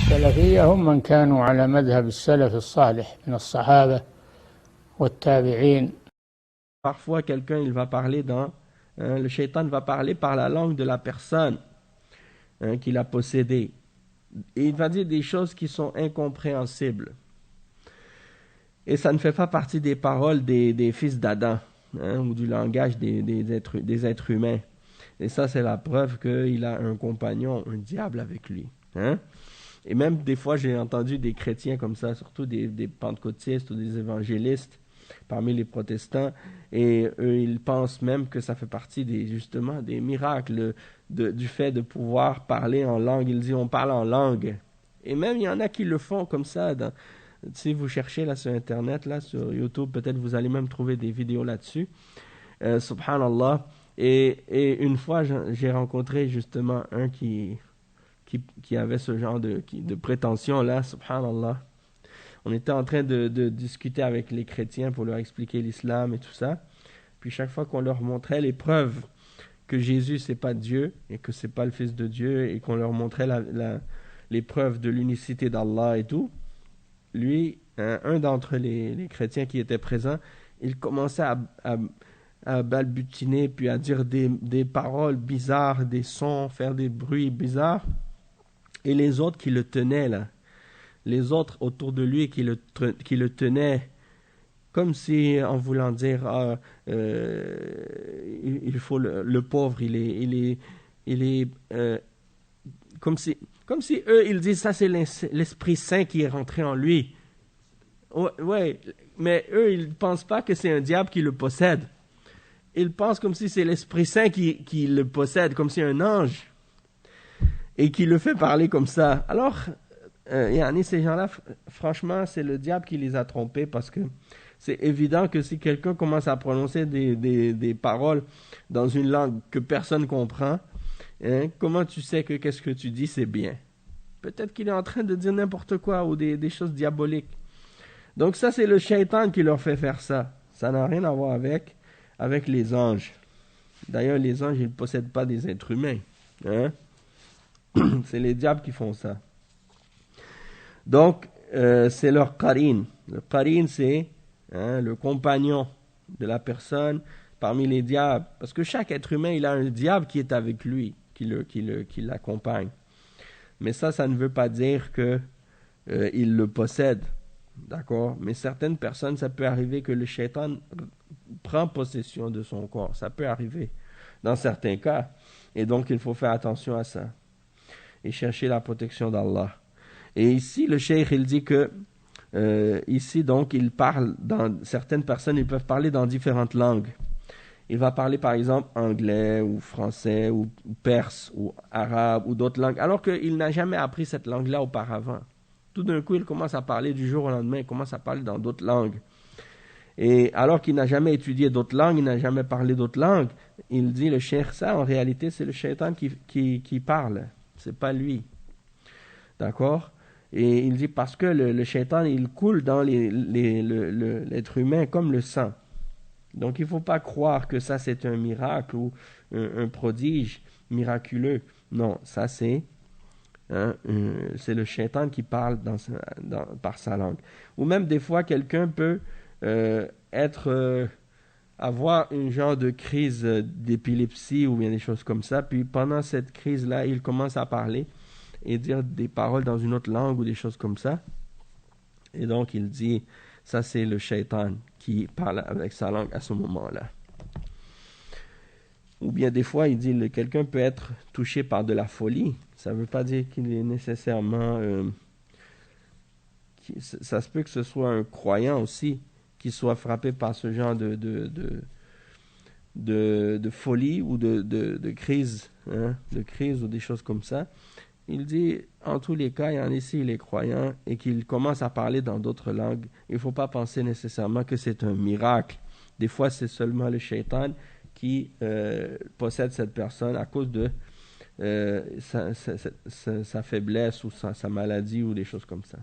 السلفية هم من كانوا على مذهب السلف الصالح من الصحابة والتابعين. Parfois, quelqu'un, il va parler le shaitan va parler par la langue de la personne qu'il a possédée. Et il va dire des choses qui sont incompréhensibles. Et ça ne fait pas partie des paroles des fils d'Adam, ou du langage des êtres humains. Et ça, c'est la preuve qu'il a un compagnon, un diable avec lui. Et même des fois, j'ai entendu des chrétiens comme ça, surtout des pentecôtistes ou des évangélistes parmi les protestants, et eux, ils pensent même que ça fait partie justement des miracles du fait de pouvoir parler en langue. Ils disent on parle en langue. Et même il y en a qui le font comme ça. Si vous cherchez là sur Internet, là sur YouTube, peut-être vous allez même trouver des vidéos là-dessus. Subhanallah. Et une fois, j'ai rencontré justement un qui avait ce genre de prétention là, subhanallah. On était en train de discuter avec les chrétiens pour leur expliquer l'islam et tout ça. Puis chaque fois qu'on leur montrait les preuves que Jésus c'est pas Dieu et que c'est pas le Fils de Dieu, et qu'on leur montrait les preuves de l'unicité d'Allah et tout, lui, un d'entre les chrétiens qui étaient présents, il commençait à balbutiner, puis à dire des paroles bizarres, des sons, faire des bruits bizarres. Et les autres qui le tenaient là, les autres autour de lui qui le tenaient, comme si en voulant dire il faut le pauvre, il est comme si eux ils disent ça, c'est l'Esprit Saint qui est rentré en lui. Ouais, mais eux ils pensent pas que c'est un diable qui le possède. Ils pensent comme si c'est l'Esprit Saint qui le possède, comme si un ange, et qui le fait parler comme ça. Alors ces gens-là, franchement, c'est le diable qui les a trompés, parce que c'est évident que si quelqu'un commence à prononcer des paroles dans une langue que personne ne comprend, comment tu sais que qu'est-ce que tu dis, c'est bien? Peut-être qu'il est en train de dire n'importe quoi ou des choses diaboliques. Donc ça, c'est le shaitan qui leur fait faire ça. Ça n'a rien à voir avec les anges. D'ailleurs, les anges, ils ne possèdent pas des êtres humains. C'est les diables qui font ça. Donc, c'est leur qarin. Le qarin, c'est le compagnon de la personne parmi les diables. Parce que chaque être humain, il a un diable qui est avec lui, qui l'accompagne. Mais ça ne veut pas dire qu'il le possède. D'accord? Mais certaines personnes, ça peut arriver que le shaitan prend possession de son corps. Ça peut arriver dans certains cas. Et donc, il faut faire attention à ça. Et chercher la protection d'Allah. Et ici, le cheikh, il dit que, ici, donc, il parle certaines personnes, ils peuvent parler dans différentes langues. Il va parler, par exemple, anglais, ou français, ou perse, ou arabe, ou d'autres langues, alors qu'il n'a jamais appris cette langue-là auparavant. Tout d'un coup, il commence à parler du jour au lendemain, il commence à parler dans d'autres langues. Et alors qu'il n'a jamais étudié d'autres langues, il n'a jamais parlé d'autres langues, il dit, le cheikh, ça, en réalité, c'est le shaitan qui parle. C'est pas lui. D'accord? Et il dit parce que le shaitan, il coule dans l'être humain comme le sang. Donc il ne faut pas croire que ça c'est un miracle ou un prodige miraculeux. Non, ça c'est le shaitan qui parle par sa langue. Ou même des fois quelqu'un peut avoir une genre de crise d'épilepsie ou bien des choses comme ça. Puis pendant cette crise-là, il commence à parler et dire des paroles dans une autre langue ou des choses comme ça. Et donc il dit, ça c'est le shaitan qui parle avec sa langue à ce moment-là. Ou bien des fois, il dit, quelqu'un peut être touché par de la folie. Ça ne veut pas dire qu'il est nécessairement... ça se peut que ce soit un croyant aussi qui soit frappé par ce genre de folie ou de crise, de crise ou des choses comme ça. Il dit, en tous les cas, il y en a ici, il est croyant et qu'il commence à parler dans d'autres langues. Il ne faut pas penser nécessairement que c'est un miracle. Des fois, c'est seulement le shaitan qui possède cette personne à cause de sa faiblesse ou sa maladie ou des choses comme ça.